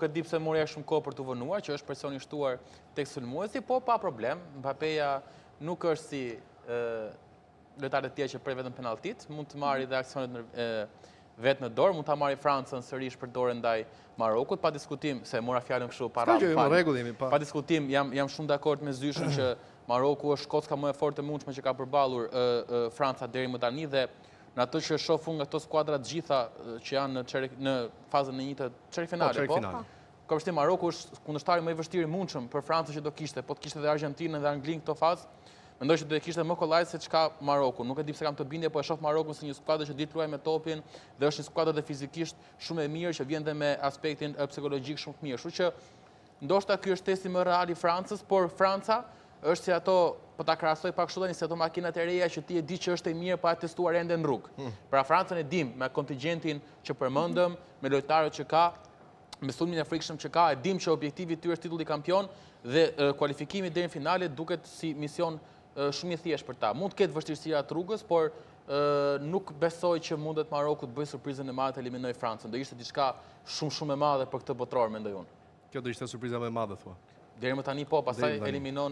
nuk e di pse mori shumë kohë për të vënuar, që është person i shtuar tek sulmuesi, po pa problem. Mbappéja nuk është si lojtarët e tjerë që prej vetëm penalltit, mund të marrë dhe aksionet vetë në dorë, mund ta marrë Francën sërish për dorë ndaj Marokut, pa diskutim, se mora fjalën kështu para. Pa diskutim, jam shumë dakord me Zyshën që Maroku është kocka më e fortë e mundshme që ka përballur Franca deri më tani dhe në atë që shoh unë nga ato skuadra të gjitha që janë në fazën e 1 të çerfinale, po. Ka vështirë Maroku është kundërshtari më i vështirë i mundshëm për Francën që do kishte, po të kishte edhe Argjentinën dhe Anglinë këto fazë. Mendoj që do të kishte më kollaj se çka Maroku. Nuk e di pse kam të bindje, po e shoh Marokun si një skuadër që di të luajë me topin dhe është një skuadër dhe fizikisht shumë e mirë që vjen dhe me aspektin psikologjik shumë të mirë. Kështu që ndoshta ky është testi më real i Francës, por Franca është si ato, po ta krahasoj pak kështu tani, si ato makinat e reja që ti e di që është e mirë pa e testuar ende në rrugë. Pra Francën e dim me kontingjentin që përmendëm, me lojtarët që ka, me sulmin e frikshëm që ka, e dim që objektivi i tyre është titulli kampion dhe kualifikimi deri në finale duket si mision shumë i thjeshtë për ta. Mund të ketë vështirësira të rrugës, por nuk besoj që mundet Maroku të bëjë surprizën e madhe të eliminojë Francën. Do ishte diçka shumë e madhe për këtë botror, mendoj unë. Kjo do ishte surpriza më e madhe, thua. Deri më tani po, pastaj eliminon